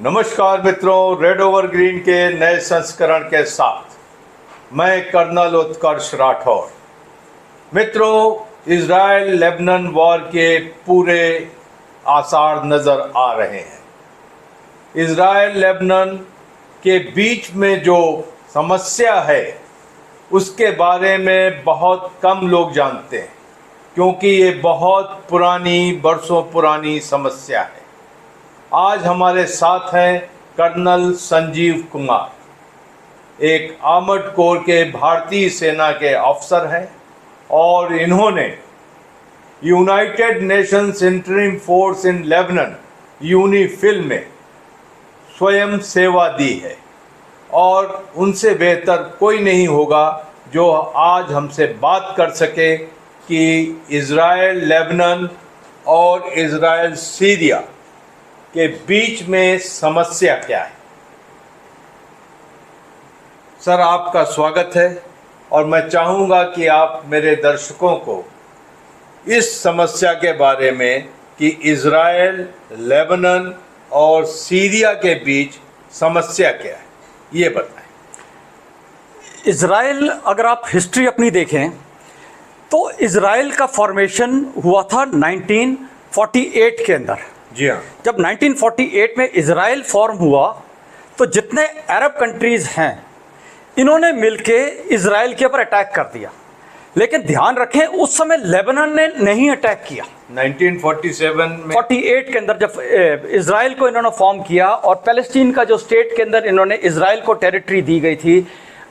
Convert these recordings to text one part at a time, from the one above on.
नमस्कार मित्रों, red over green के नए संस्करण के साथ मैं कर्नल उत्कर्ष राठौर। मित्रों, इजराइल लेबनान वॉर के पूरे आसार नज़र आ रहे हैं। इजराइल लेबनान के बीच में जो समस्या है उसके बारे में बहुत कम लोग जानते हैं, क्योंकि ये बहुत पुरानी, बरसों पुरानी समस्या है। आज हमारे साथ हैं कर्नल संजीव कुमार, एक आर्मर्ड कोर के भारतीय सेना के अफसर हैं और इन्होंने United Nations interim force in Lebanon UNIFIL में स्वयं सेवा दी है और उनसे बेहतर कोई नहीं होगा जो आज हमसे बात कर सके कि इजराइल लेबनान और इजराइल सीरिया के बीच में समस्या क्या है। सर, आपका स्वागत है और मैं चाहूँगा कि आप मेरे दर्शकों को इस समस्या के बारे में कि इजराइल, लेबनान और सीरिया के बीच समस्या क्या है, ये बताएं। इजराइल, अगर आप हिस्ट्री अपनी देखें तो इजराइल का फॉर्मेशन हुआ था 1948 के अंदर। जी हाँ। जब 1948 में इजराइल फॉर्म हुआ तो जितने अरब कंट्रीज हैं इन्होंने मिलके इजराइल के ऊपर अटैक कर दिया, लेकिन ध्यान रखें उस समय लेबनान ने नहीं अटैक किया। 1947 में 48 के अंदर जब इजराइल को इन्होंने फॉर्म किया और पैलेस्टीन का जो स्टेट के अंदर इन्होंने इजराइल को टेरिटरी दी गई थी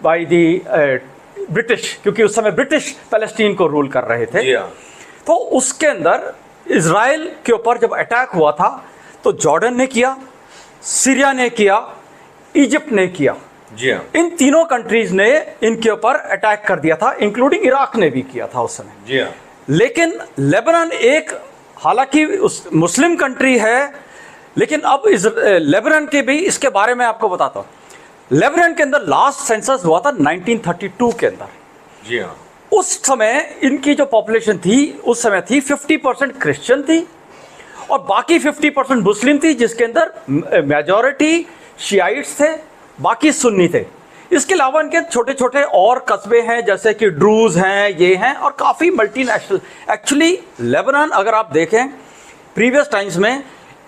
बाय दी ब्रिटिश, क्योंकि उस समय ब्रिटिश पैलेस्टीन को रूल कर रहे थे। जी हाँ। तो उसके अंदर इजराइल के ऊपर जब अटैक हुआ था तो जॉर्डन ने किया, सीरिया ने किया, इजिप्ट ने किया। जी हाँ। इन तीनों कंट्रीज ने इनके ऊपर अटैक कर दिया था, इंक्लूडिंग इराक ने भी किया था उस समय। जी हाँ। लेकिन लेबनान एक, हालांकि उस मुस्लिम कंट्री है, लेकिन अब लेबनान के भी इसके बारे में आपको बताता हूँ। लेबनान के अंदर लास्ट सेंसस हुआ था 1932 के अंदर। जी हाँ। उस समय इनकी जो पॉपुलेशन थी उस समय थी 50% क्रिश्चियन थी और बाकी 50% मुस्लिम थी, जिसके अंदर मेजॉरिटी शियाइट्स थे, बाकी सुन्नी थे। इसके अलावा इनके छोटे छोटे और कस्बे हैं जैसे कि ड्रूज हैं, ये हैं, और काफ़ी मल्टीनेशनल। एक्चुअली लेबनान अगर आप देखें प्रीवियस टाइम्स में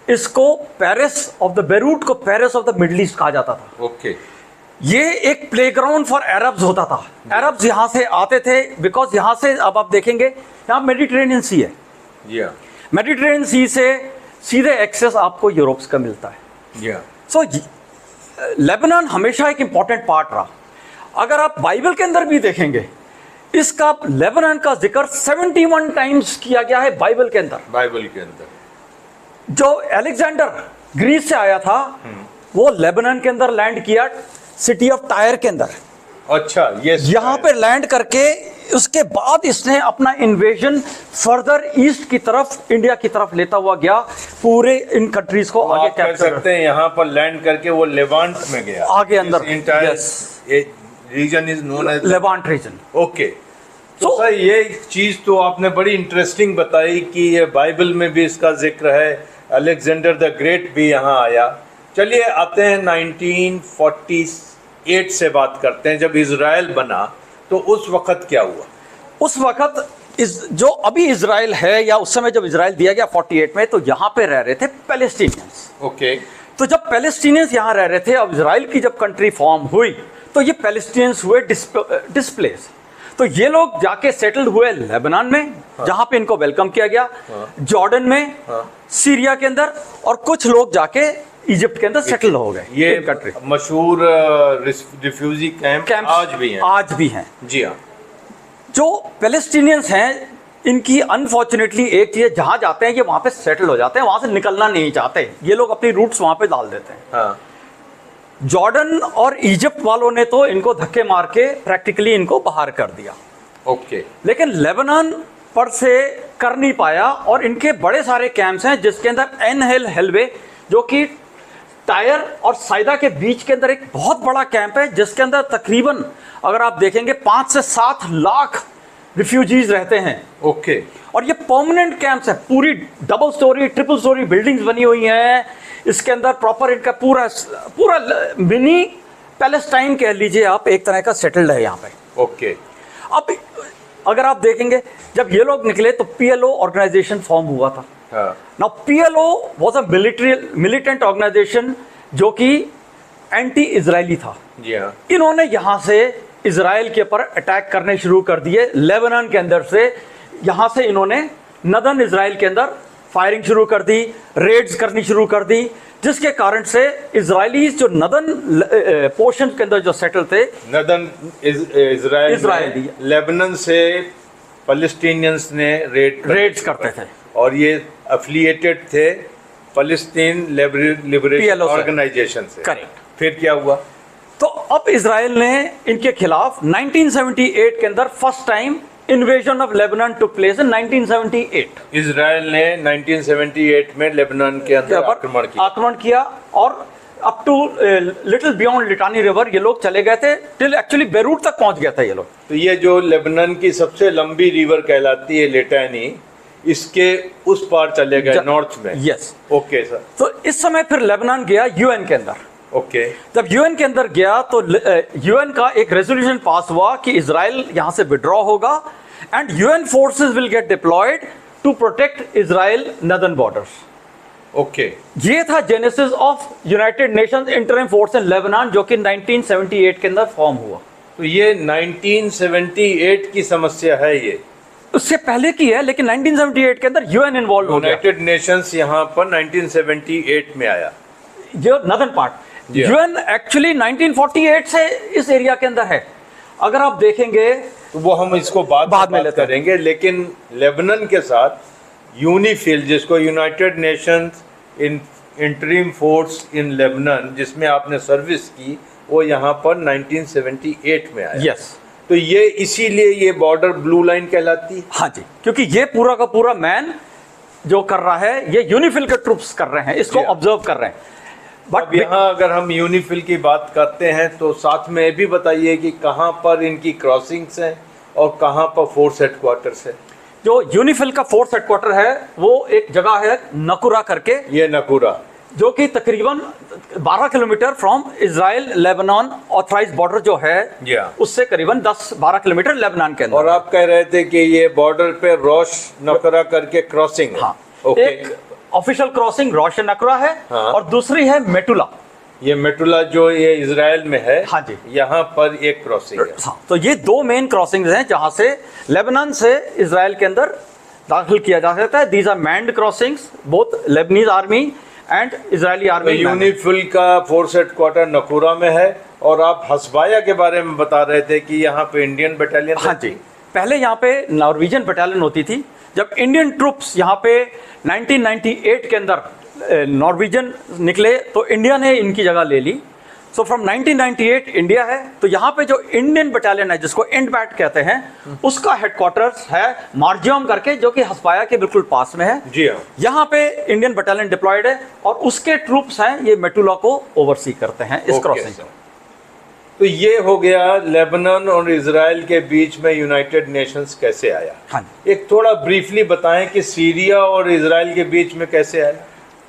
इसको पेरिस ऑफ द बेरूट को Paris of the middle east कहा जाता था। ओके। ये एक प्लेग्राउंड फॉर अरब्स होता था। अरब्स यहाँ से आते थे बिकॉज यहाँ से, अब आप देखेंगे यहाँ मेडिटेरेनियन सी है। जी हाँ। मेडिटेरेनियन सी से सीधे एक्सेस आपको यूरोप का मिलता है। जी हाँ। सो लेबनान हमेशा एक इंपॉर्टेंट पार्ट रहा। अगर आप बाइबल के अंदर भी देखेंगे इसका लेबनान का जिक्र 71 टाइम्स किया गया है बाइबल के अंदर। बाइबल के अंदर जो अलेक्जेंडर ग्रीस से आया था वो लेबनान के अंदर लैंड किया, सिटी ऑफ टायर के अंदर। अच्छा, ये यहाँ पे लैंड करके उसके बाद इसने अपना इन्वेजन फर्दर ईस्ट की तरफ, इंडिया की तरफ लेता हुआ गया, पूरे इन कंट्रीज को आगे आप कह कैप्चर सकते हैं यहाँ पर लैंड करके वो लेवांट में गया, आगे अंदर। Region is known as Levant region. Okay. तो सर, ये चीज़ तो आपने बड़ी इंटरेस्टिंग बताई कि ये बाइबल में भी इसका जिक्र है, अलेक्जेंडर द ग्रेट भी यहाँ आया। चलिए आते हैं 1948 से बात करते हैं, जब इजराइल बना तो उस वक्त क्या हुआ? उस वक्त जो अभी इजराइल है या उस समय जब इजराइल दिया गया 48 में, तो यहाँ पे रह रहे थे पैलेस्टीनियंस। ओके। तो जब पैलेस्टीनियंस यहाँ रह रहे थे, अब इजराइल की जब कंट्री फॉर्म हुई तो ये पैलेस्टीनियंस हुए डिस्प्लेस। तो ये लोग जाके सेटल्ड हुए लेबनान में। हाँ। जहाँ पे इनको वेलकम किया गया। हाँ। जॉर्डन में। हाँ। सीरिया के अंदर, और कुछ लोग जाके इजिप्ट के अंदर सेटल हो गए। ये कंट्री मशहूर रिफ्यूजी कैंप आज भी हैं। आज भी हैं। जी हाँ। जो पैलेस्टीनियंस हैं इनकी अनफॉर्चुनेटली एक चीज़, जहाँ जाते हैं ये वहाँ पे सेटल हो जाते हैं, वहाँ से निकलना नहीं चाहते, ये लोग अपनी रूट्स वहाँ पे डाल देते हैं। हाँ। जॉर्डन और इजिप्ट वालों ने तो इनको धक्के मार के प्रैक्टिकली इनको बाहर कर दिया। ओके। लेकिन लेबनान पर से कर नहीं पाया और इनके बड़े सारे कैंप्स हैं, जिसके अंदर एन हेलवे जो कि टायर और साइदा के बीच के अंदर एक बहुत बड़ा कैंप है, जिसके अंदर तकरीबन अगर आप देखेंगे 5 से 7 लाख रिफ्यूजीज रहते हैं। ओके। और ये परमानेंट कैंप्स है, पूरी double storey triple storey buildings बनी हुई हैं। इसके अंदर प्रॉपर इनका पूरा पूरा मिनी पैलेस्टाइन कह लीजिए आप, एक तरह का सेटल्ड है यहाँ पे। ओके। अब अगर आप देखेंगे जब ये लोग निकले तो पीएलओ ऑर्गेनाइजेशन फॉर्म हुआ था। Now PLO was a militant organisation जो कि एंटी इजरायली था। जी हाँ। इन्होंने यहाँ से इजराइल के ऊपर अटैक करने शुरू कर दिए लेबनान के अंदर से। यहाँ से इन्होंने नदर्न इजराइल के अंदर फायरिंग शुरू कर दी, रेड्स करनी शुरू कर दी, जिसके कारण से इजरायली जो नदर्न पोर्शन के अंदर जो सेटल थे, नदर्न इजराइल लेबनान से पैलेस्टीनियंस ने रेड्स करते थे और ये एफिलिएटेड थे पैलेस्टीन लिबरेशन ऑर्गेनाइजेशन से। करेक्ट। फिर क्या हुआ? तो अब इजराइल ने इनके खिलाफ 1978 के अंदर first time invasion of Lebanon took place in 1978। Israel ने 1978 में लेबनान के अंदर आक्रमण किया और up to little beyond Litani river ये लोग चले गए थे, टिल एक्चुअली बेरूट तक पहुंच गया था ये लोग। तो ये जो लेबनान की सबसे लंबी रिवर कहलाती है लिटानी, इसके उस पार चले गए नॉर्थ में। यस। Okay sir. तो इस समय फिर लेबनान गया यूएन के अंदर। ओके। जब यूएन के अंदर गया तो यूएन का एक रेजोल्यूशन पास हुआ कि इजराइल यहां से विड्रॉ होगा and UN forces will get deployed to protect Israel northern borders. Okay. ये था genesis of United Nations interim force in Lebanon, जो कि 1978 के अंदर फॉर्म हुआ। तो ये 1978 की समस्या है, ये उससे पहले की है, लेकिन 1978 के अंदर यूएन इन्वॉल्व हो गया। यूनाइटेड नेशंस यहाँ पर 1978 में आया, जो नदर्न पार्ट। यूएन एक्चुअली 1948 से इस एरिया के अंदर है। अगर आप देखेंगे तो वो हम इसको बाद में करेंगे, लेकिन लेबनान के साथ यूनिफिल, जिसको United Nations in interim force in Lebanon, जिसमें आपने सर्विस की, वो यहाँ पर 1978 में आया। यस। तो ये इसीलिए ये बॉर्डर ब्लू लाइन कहलाती है। हाँ जी, क्योंकि ये पूरा का पूरा मैन जो कर रहा है, ये यूनिफिल के ट्रूप्स कर रहे हैं, इसको ऑब्जर्व कर रहे हैं। बट यहाँ अगर हम यूनिफिल की बात करते हैं तो साथ में ये भी बताइए कि कहाँ पर इनकी क्रॉसिंग्स हैं और कहाँ पर फोर्स हेडक्वार्टर्स है। जो यूनिफिल का फोर्स हेडक्वार्टर है वो एक जगह है नकुरा करके, ये नकुरा, जो कि तकरीबन 12 kilometre from Israel Lebanon authorised border जो है, उससे करीबन 10-12 किलोमीटर लेबनान के अंदर। और आप कह रहे थे कि ये बॉर्डर पे रोश नकुरा करके क्रॉसिंग है। हाँ। एक ऑफिशियल क्रॉसिंग रोश नकुरा है। हाँ। और दूसरी है मेटुला। ये मेटुला जो ये इजराइल में है। हाँ जी। यहाँ पर एक क्रॉसिंग है। हाँ। तो ये दो मेन क्रॉसिंग्स हैं जहां से लेबनान से इजराइल के अंदर दाखिल किया जा सकता है। These are manned crossings, both Lebanese army and Israeli army. UNIFIL का फोर्स हेडक्वार्टर नकुरा में है। और आप हसबाया के बारे में बता रहे थे कि यहाँ पे इंडियन बटालियन। हाँ जी, पहले यहाँ पे नॉर्वेजियन बटालियन होती थी। जब इंडियन ट्रूप्स यहाँ पे 1998 के अंदर नॉर्वेजियन निकले तो इंडिया ने इनकी जगह ले ली। सो फ्रॉम 1998 इंडिया है। तो यहाँ पे जो इंडियन बटालियन है, जिसको इंडबैट कहते हैं, उसका हेडक्वार्टर्स है मार्जियम करके, जो कि हसबाया के बिल्कुल पास में है। जी हाँ। यहाँ पे इंडियन बटालियन डिप्लॉयड है और उसके ट्रूप्स हैं, ये मेटुला को ओवरसी करते हैं इस क्रॉसिंग को। तो ये हो गया लेबनान और इजराइल के बीच में यूनाइटेड नेशंस कैसे आया। हाँ। एक थोड़ा ब्रीफली बताएं कि सीरिया और इजराइल के बीच में कैसे आया।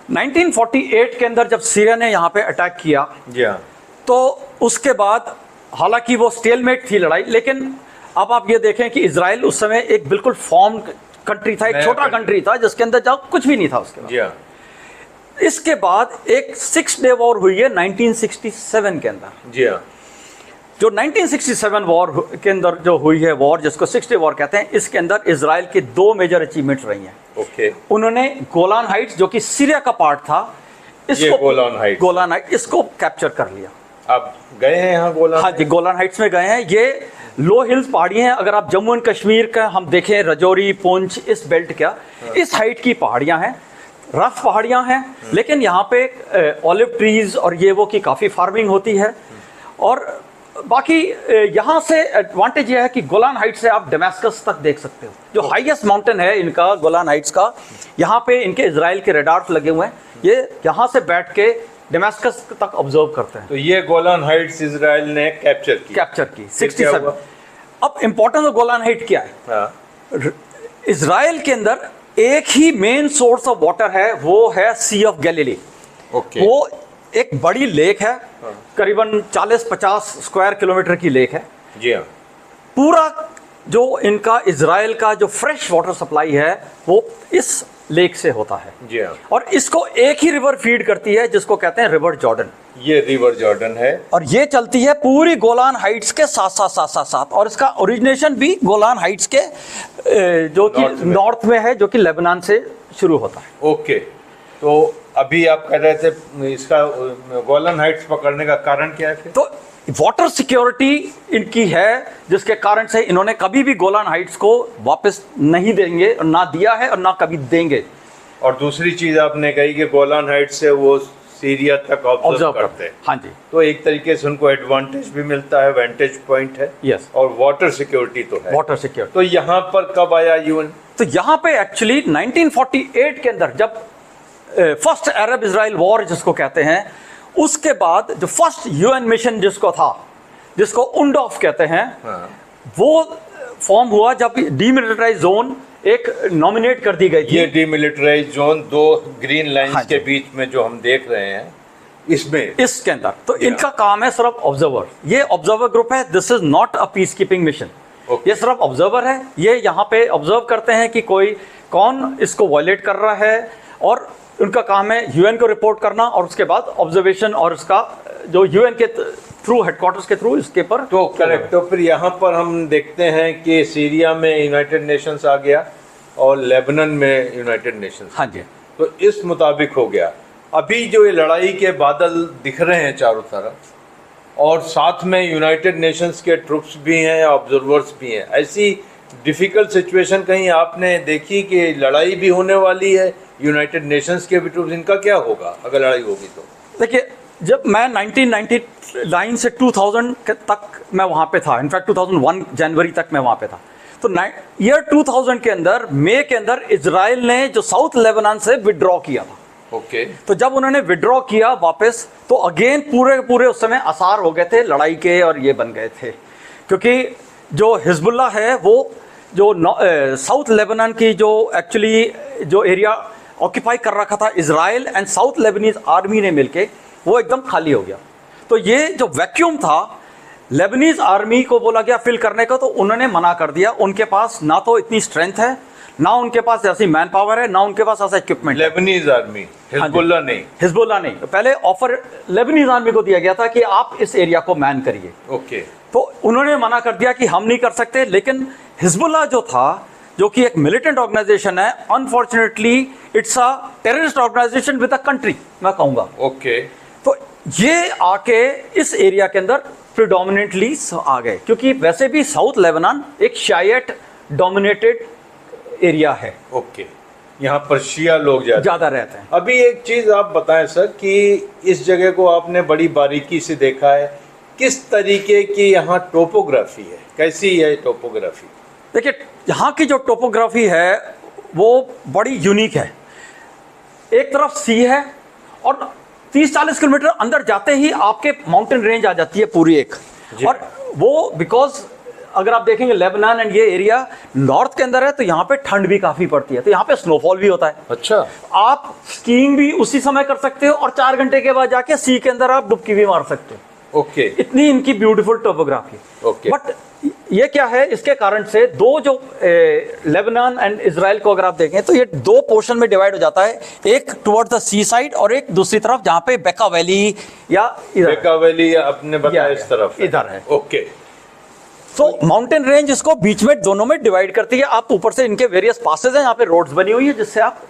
1948 के अंदर जब सीरिया ने यहाँ पे अटैक किया, जी हाँ, तो उसके बाद हालांकि वो स्टेलमेट थी लड़ाई, लेकिन अब आप ये देखें कि इजराइल उस समय एक बिल्कुल फॉर्म कंट्री था, एक छोटा कंट्री था जिसके अंदर जब कुछ भी नहीं था उसके बाद। जी हाँ। इसके बाद एक 6 डे वॉर हुई है 1967 के अंदर। जी हाँ। जो 1967 वॉर के अंदर जो हुई है वॉर, जिसको 6 डे वॉर कहते हैं, इसके अंदर इजराइल के 2 मेजर अचीवमेंट्स रही हैं। ओके। उन्होंने गोलान हाइट्स, जो कि सीरिया का पार्ट था, इसको गोलान हाइट्स इसको कैप्चर कर लिया। आप गए हैं यहाँ गोलान? हाँ जी, गोलान हाइट्स में गए हैं। ये लो हिल्स पहाड़ियाँ हैं। अगर आप जम्मू एंड कश्मीर का हम देखें, रजौरी, पुंछ, इस बेल्ट क्या, इस हाइट की पहाड़ियाँ हैं, रफ पहाड़ियाँ हैं, लेकिन यहाँ पे ऑलिव ट्रीज और ये वो की काफ़ी फार्मिंग होती है। और बाकी यहाँ से एडवांटेज ये है कि गोलान हाइट्स से आप डेमास्कस तक देख सकते हो, जो हाईएस्ट माउंटेन है इनका, गोलान हाइट्स का। यहाँ पे इनके इजराइल के रेडार्स लगे हुए हैं, ये यहाँ से बैठ के डेमास्कस तक ऑब्जर्व करते हैं। तो ये गोलान हाइट्स इजराइल ने कैप्चर की 67। अब इंपॉर्टेंस ऑफ गोलान हाइट क्या है? हाँ। इजराइल के अंदर एक ही मेन सोर्स ऑफ वाटर है, वो है सी ऑफ गैलीली। ओके। वो एक बड़ी लेक है, करीबन 40-50 स्क्वायर किलोमीटर की लेक है। जी हाँ। पूरा जो इनका इजराइल का जो फ्रेश वाटर सप्लाई है वो इस लेक से होता है। जी हाँ। और इसको एक ही रिवर फीड करती है जिसको कहते हैं रिवर जॉर्डन। ये रिवर जॉर्डन है। और ये चलती है पूरी गोलान हाइट्स के साथ और इसका ओरिजिनेशन भी गोलान हाइट्स के जो कि नॉर्थ में है, जो कि लेबनान से शुरू होता है। ओके। तो अभी आप कह रहे थे इसका गोलन हाइट्स पकड़ने का कारण क्या है फिर? तो वाटर सिक्योरिटी इनकी है, जिसके कारण से इन्होंने कभी भी गोलान हाइट्स को वापस नहीं देंगे, और ना दिया है और ना कभी देंगे। और दूसरी चीज आपने कही कि गोलान हाइट्स से वो सीरिया तक ऑब्जर्व करते हैं। हाँ जी। तो एक तरीके से उनको एडवांटेज भी मिलता है, वेंटेज पॉइंट है। यस। और वाटर सिक्योरिटी तो है। Water security. तो यहाँ पर कब आया यूएन? तो यहाँ पे एक्चुअली 1948 के अंदर जब फर्स्ट अरब इजराइल वॉर जिसको कहते हैं, उसके बाद जो फर्स्ट यूएन मिशन जिसको था, जिसको UNDOF कहते हैं, हाँ। वो फॉर्म हुआ जब डीमिलिटराइज जोन एक नॉमिनेट कर दी गई थी। ये डीमिलिटराइज जोन दो ग्रीन लाइंस हाँ के बीच में जो हम देख रहे हैं इसमें, इसके अंदर तो इनका काम है सिर्फ ऑब्जर्वर। ये ऑब्जर्वर ग्रुप है, this is not a peace keeping mission. ये सिर्फ ऑब्जर्वर है। ये यहाँ पे ऑब्जर्व करते हैं कि कौन इसको वायलेट कर रहा है, और उनका काम है यूएन को रिपोर्ट करना, और उसके बाद ऑब्जर्वेशन और इसका जो यूएन के थ्रू, हेडक्वार्टर्स के थ्रू इसके पर। तो करेक्ट। तो फिर यहाँ पर हम देखते हैं कि सीरिया में यूनाइटेड नेशंस आ गया और लेबनान में यूनाइटेड नेशंस। हाँ जी। तो इस मुताबिक हो गया। अभी जो ये लड़ाई के बादल दिख रहे हैं चारों तरफ, और साथ में यूनाइटेड नेशंस के ट्रुप्स भी हैं, ऑब्जर्वर्स भी हैं, ऐसी डिफ़िकल्ट सिचुएशन कहीं आपने देखी कि लड़ाई भी होने वाली है, यूनाइटेड नेशंस के भी ट्रुप्स, इनका क्या होगा अगर लड़ाई होगी तो? देखिए, जब मैं 1999 से 2000 तक मैं वहाँ पे था, इनफैक्ट 2001 जनवरी तक मैं वहाँ पे था। तो ईयर 2000 के अंदर, मई के अंदर, इजराइल ने जो साउथ लेबनान से विड्रॉ किया था। ओके। तो जब उन्होंने विड्रॉ किया वापस, तो अगेन पूरे उस समय आसार हो गए थे लड़ाई के, और ये बन गए थे, क्योंकि जो हिजबुल्ला है वो जो साउथ लेबनान की जो एक्चुअली जो एरिया ऑक्यूपाई कर रखा था Israel and south Lebanese army ने मिलके, वो एकदम खाली हो गया। तो ये जो वैक्यूम था, लेबनीज आर्मी को बोला गया फिल करने का, तो उन्होंने मना कर दिया। उनके पास ना तो इतनी स्ट्रेंथ है, ना उनके पास ऐसी मैन पावर है, ना उनके पास ऐसा इक्विपमेंट। लेबनीज आर्मी, हिजबुल्लाह नहीं। हिजबुल्लाह नहीं। पहले ऑफर लेबनीज आर्मी को दिया गया था कि आप इस एरिया को मैन करिए। ओके। तो उन्होंने मना कर दिया कि हम नहीं कर सकते। लेकिन हिजबुल्लाह जो था, जो कि एक मिलिटेंट ऑर्गेनाइजेशन है, unfortunately it's a terrorist organisation with a country, मैं कहूँगा। ओके। तो ये आके इस एरिया के अंदर प्रिडोमिनेटली आ गए, क्योंकि वैसे भी साउथ लेबनान एक शायट डोमिनेटेड एरिया है। ओके। यहाँ पर शिया लोग ज़्यादा रहते हैं। अभी एक चीज़ आप बताएं सर कि इस जगह को आपने बड़ी बारीकी से देखा है, किस तरीके की यहाँ टोपोग्राफी है, कैसी है टोपोग्राफी? देखिए, यहाँ की जो टोपोग्राफी है वो बड़ी यूनिक है। एक तरफ सी है, और 30-40 किलोमीटर अंदर जाते ही आपके माउंटेन रेंज आ जाती है पूरी एक। और वो बिकॉज अगर आप देखेंगे लेबनान एंड ये एरिया नॉर्थ के अंदर है, तो यहाँ पे ठंड भी काफ़ी पड़ती है, तो यहाँ पे स्नोफॉल भी होता है। अच्छा। आप स्कीइंग भी उसी समय कर सकते हो, और 4 घंटे के बाद जाके सी के अंदर आप डुबकी भी मार सकते हो। ओके। इतनी इनकी ब्यूटीफुल टोपोग्राफी। ओके। बट ये क्या है, इसके कारण से दो जो लेबनान एंड इजराइल को अगर आप देखें, तो ये 2 पोर्शन में डिवाइड हो जाता है, एक टुवर्ड्स द सी साइड और एक दूसरी तरफ जहाँ पे बेका वैली या बेका वैली आपने बताया इस तरफ इधर है। ओके। तो माउंटेन रेंज इसको बीच में दोनों में डिवाइड करती है। आप ऊपर से इनके वेरियस पासेज हैं, यहाँ पे रोड्स बनी हुई है, जिससे आप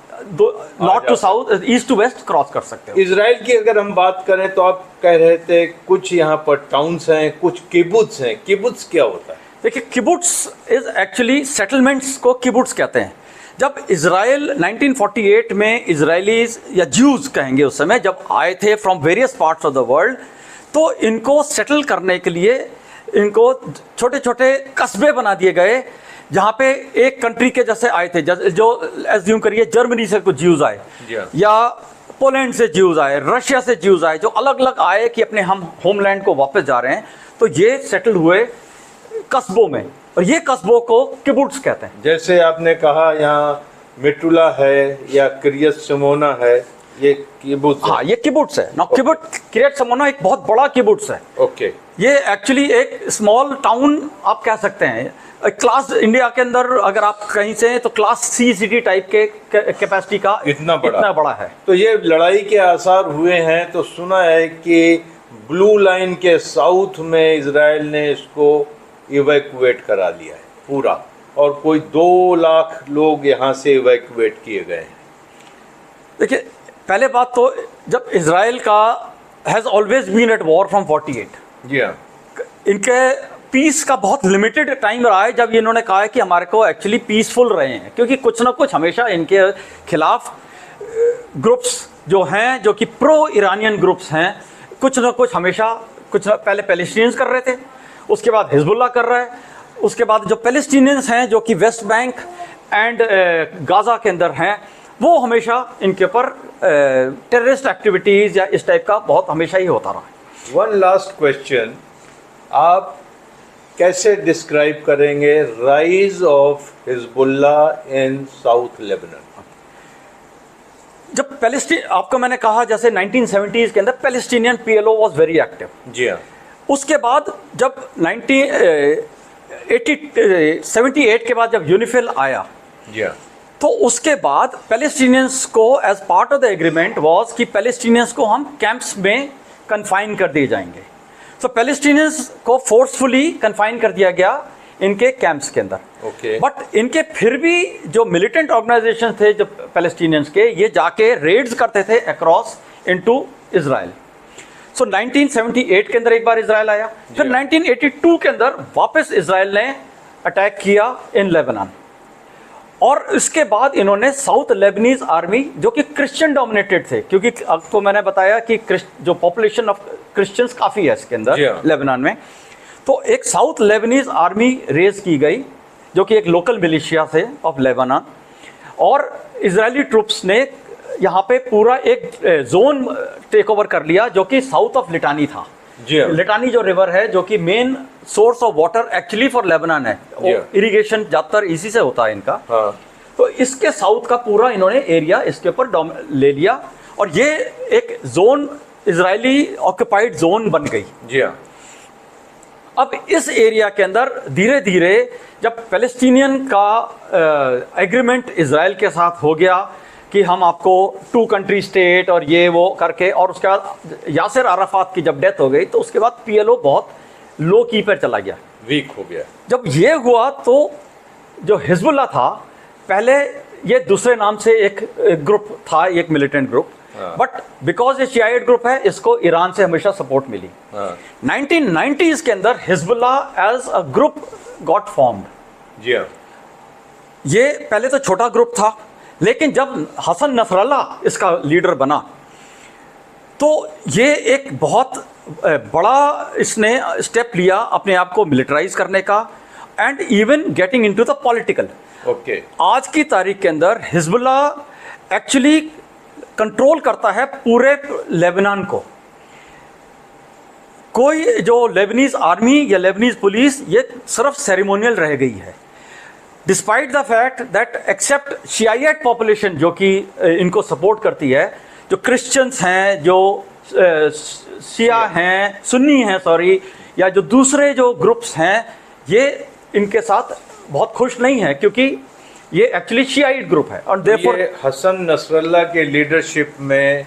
north to south, east to west cross कर सकते हो। इजराइल की अगर हम बात करें, तो आप कह रहे थे कुछ यहाँ पर टाउन्स हैं, कुछ किबुत्स हैं। किबुत्स क्या होता है? देखिए, किबुत्स इज एक्चुअली सेटलमेंट्स को किबुत्स कहते हैं। जब इजराइल 1948 में इजरायलीज या ज्यूज कहेंगे उस समय जब आए थे from various parts of the world, तो इनको सेटल करने के लिए इनको छोटे छोटे कस्बे बना दिए गए, जहाँ पे एक कंट्री के जैसे आए थे, जो एज्यूम करिए जर्मनी से कुछ ज्यूज आए, या पोलैंड से ज्यूज आए, रशिया से ज्यूज आए, जो अलग अलग आए कि अपने हम होमलैंड को वापस जा रहे हैं। तो ये सेटल हुए कस्बों में, और ये कस्बों को किबुट्स कहते हैं। जैसे आपने कहा यहाँ मिटुला है या क्रियस सिमोना है, ये किबुत्ज है। हाँ, ये किबुट्स है ना। किबुट्स क्रिएट समोनो एक बहुत बड़ा किबुट्स है। ओके। ये एक्चुअली एक स्मॉल टाउन आप कह सकते हैं। क्लास इंडिया के अंदर अगर आप कहीं से हैं तो क्लास सी सिटी टाइप के कैपेसिटी का इतना बड़ा है। तो ये लड़ाई के आसार हुए हैं, तो सुना है कि ब्लू लाइन के साउथ में इजराइल ने इसको इवैक्यूएट करा लिया है पूरा, और कोई 2 लाख लोग यहाँ से इवैक्यूएट किए गए हैं। देखिए, पहले बात तो जब इजराइल का has always been at war from 48। जी हाँ। इनके पीस का बहुत लिमिटेड टाइम रहा है जब इन्होंने कहा है कि हमारे को एक्चुअली पीसफुल रहे हैं, क्योंकि कुछ ना कुछ हमेशा इनके खिलाफ ग्रुप्स जो हैं, जो कि प्रो ईरानियन ग्रुप्स हैं, कुछ ना कुछ हमेशा पहले पैलेस्टीनियंस कर रहे थे, उसके बाद हिजबुल्लाह कर रहा है, उसके बाद जो पैलेस्टीनियंस हैं जो कि वेस्ट बैंक एंड गाज़ा के अंदर हैं, वो हमेशा इनके ऊपर टेररिस्ट एक्टिविटीज़ या इस टाइप का बहुत हमेशा ही होता रहा है। वन लास्ट क्वेश्चन, आप कैसे डिस्क्राइब करेंगे rise of Hezbollah in south Lebanon? जब आपको मैंने कहा जैसे 1970s के अंदर Palestinian PLO was very active. जी हाँ। उसके बाद जब 78 के बाद जब यूनिफिल आया, जी हाँ, तो उसके बाद पैलेस्टीनियंस को as part of the agreement was कि पैलेस्टीनियंस को हम कैंप्स में कन्फाइन कर दिए जाएंगे। तो पैलेस्टीनियंस को फोर्सफुली कन्फाइन कर दिया गया इनके कैंप्स के अंदर। ओके। बट इनके फिर भी जो मिलिटेंट ऑर्गेनाइजेशन थे जो पैलेस्टीनियंस के, ये जाके रेड्स करते थे अक्रॉस इनटू इजराइल। सो 1978 के अंदर एक बार इजराइल आया, फिर 1982 के अंदर वापस इजराइल ने अटैक किया इन लेबनान, और इसके बाद इन्होंने साउथ लेबनीज आर्मी जो कि क्रिश्चियन डोमिनेटेड थे, क्योंकि आपको मैंने बताया कि जो पॉपुलेशन ऑफ क्रिश्चियंस काफ़ी है इसके अंदर लेबनान में, तो एक साउथ लेबनीज आर्मी रेज की गई जो कि एक लोकल मिलिशिया थे ऑफ लेबनान, और इजरायली ट्रूप्स ने यहाँ पे पूरा एक जोन टेक ओवर कर लिया जो कि साउथ ऑफ लिटानी था। लिटानी जो रिवर है जो कि main source of water actually for Lebanon है, इरिगेशन ज़्यादातर इसी से होता है इनका। तो इसके साउथ का पूरा इन्होंने एरिया इसके ऊपर ले लिया, और ये एक जोन इजरायली ऑक्युपाइड जोन बन गई। जी हाँ। अब इस एरिया के अंदर धीरे धीरे जब पैलेस्टीनियन का एग्रीमेंट इजराइल के साथ हो गया कि हम आपको 2 कंट्री स्टेट और ये वो करके, और उसके बाद यासिर अराफात की जब डेथ हो गई तो उसके बाद पीएलओ बहुत लो की पर चला गया, वीक हो गया। जब ये हुआ तो जो हिजबुल्लाह था, पहले ये दूसरे नाम से एक ग्रुप था, एक मिलिटेंट ग्रुप, बट बिकॉज ये शियाइट ग्रुप है, इसको ईरान से हमेशा सपोर्ट मिली। 1990s के अंदर Hezbollah as a group got formed. जी हाँ। ये पहले तो छोटा ग्रुप था, लेकिन जब हसन नसरल्लाह इसका लीडर बना तो ये एक बहुत बड़ा इसने स्टेप लिया अपने आप को मिलिटराइज करने का, and even getting into the political. Okay. आज की तारीख के अंदर हिजबुल्लाह एक्चुअली कंट्रोल करता है पूरे लेबनान को। कोई जो लेबनीज आर्मी या लेबनीज पुलिस ये सिर्फ सेरेमोनियल रह गई है, despite the fact that except Shiite population जो कि इनको सपोर्ट करती है, जो क्रिश्चियंस हैं, जो शिया हैं, सुन्नी हैं सॉरी, या जो दूसरे जो ग्रुप्स हैं, ये इनके साथ बहुत खुश नहीं है, क्योंकि ये एक्चुअली शियाइट ग्रुप है। और देयरफॉर ये हसन नसरल्लाह के लीडरशिप में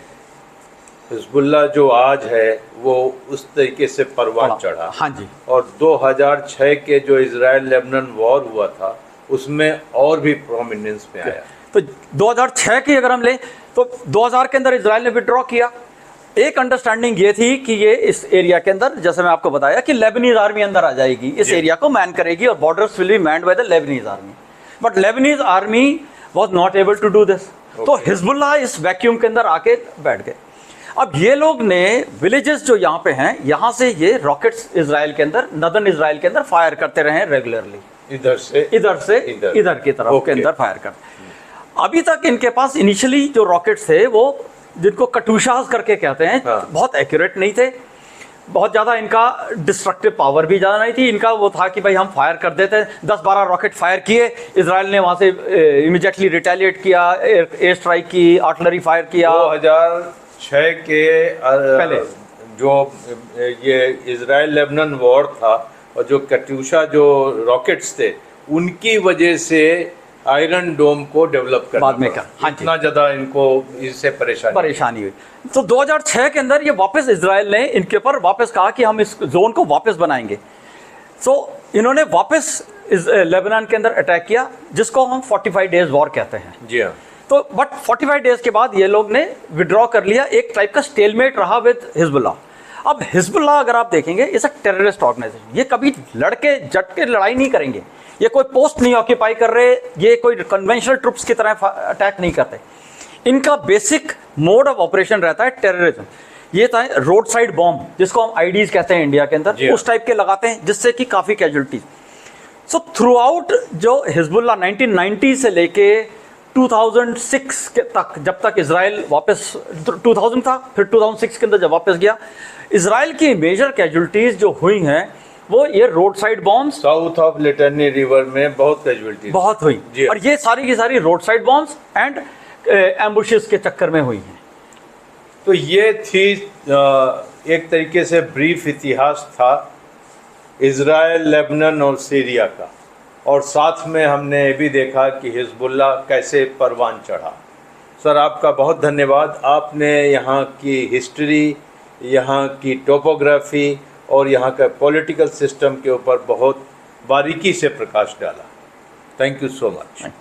हिजबुल्लाह जो आज है वो उस तरीके से परवान चढ़ा। हाँ जी। और 2006 के जो इजराइल लेबनान वॉर हुआ था उसमें और भी प्रोमिनेंस में आया। तो 2006 की अगर हम लें तो 2000 के अंदर इजराइल ने विड्रॉ किया। एक अंडरस्टैंडिंग ये थी कि ये इस एरिया के अंदर, जैसे मैं आपको बताया कि लेबनीज आर्मी अंदर आ जाएगी, इस एरिया को मैन करेगी और borders will be manned by the Lebanese army, but Lebanese army was not able to do this. तो हिजबुल्लाह इस वैक्यूम के अंदर आके बैठ गए। अब ये लोग ने विलेजेस जो यहाँ पे हैं, यहाँ से ये रॉकेट्स इजराइल के अंदर, नदर्न इजराइल के अंदर फायर करते रहे रेगुलरली, इधर से इधर की तरफ के अंदर फायर करते। अभी तक इनके पास इनिशियली जो रॉकेट्स थे वो जिनको कटूशास करके कहते हैं, बहुत एक्यूरेट नहीं थे, बहुत ज़्यादा इनका डिस्ट्रक्टिव पावर भी ज़्यादा नहीं थी। इनका वो था कि भाई हम फायर कर देते, 10-12 रॉकेट फायर किए, इजराइल ने वहाँ से इमीडिएटली रिटेलिएट किया, एयर स्ट्राइक की, आर्टिलरी फायर किया। 2006 के पहले जो ये इजराइल लेबनान वॉर था और जो कट्यूशा जो रॉकेट्स थे उनकी वजह से आयरन डोम को डेवलप करना बाद में पड़ा। का, हाँ जी। इतना ज़्यादा इनको इससे परेशानी हुई। तो 2006 के अंदर ये वापस इजराइल ने इनके ऊपर वापस कहा कि हम इस जोन को वापस बनाएंगे। सो इन्होंने वापस लेबनान के अंदर अटैक किया, जिसको हम 45 डेज वॉर कहते हैं। जी हाँ। तो बट 45 डेज के बाद ये लोग ने विड्रॉ कर लिया। एक टाइप का स्टेलमेट रहा विद हिजबुल्लाह। अब हिजबुल्लाह अगर आप देखेंगे इस अ टेररिस्ट ऑर्गेनाइजेशन, ये कभी लड़के जट के लड़ाई नहीं करेंगे, ये कोई पोस्ट नहीं ऑक्यूपाई कर रहे, ये कोई कन्वेंशनल ट्रुप्स की तरह अटैक नहीं करते। इनका बेसिक मोड ऑफ ऑपरेशन रहता है टेररिज्म। ये था रोड साइड बॉम्ब, जिसको हम आईडीज कहते हैं इंडिया के अंदर, उस टाइप के लगाते हैं, जिससे कि काफ़ी कैजुअलिटीज। सो थ्रू आउट जो हिजबुल्लाह 1990 से लेके 2006 के तक, जब तक इजराइल वापस 2000 था, फिर 2006 के अंदर जब वापस गया, इजराइल की मेजर कैजुअलिटीज जो हुई हैं वो ये road side bombs, south of litany river में बहुत कैजुअलिटी बहुत हुई, और ये सारी की सारी रोड साइड बॉम्ब्स एंड एम्बुशेस के चक्कर में हुई हैं। तो ये थी एक तरीके से ब्रीफ इतिहास था इजराइल, लेबनान और सीरिया का, और साथ में हमने ये भी देखा कि हिजबुल्लाह कैसे परवान चढ़ा। सर आपका बहुत धन्यवाद, आपने यहाँ की हिस्ट्री, यहाँ की टोपोग्राफी और यहाँ का पॉलिटिकल सिस्टम के ऊपर बहुत बारीकी से प्रकाश डाला। Thank you so much.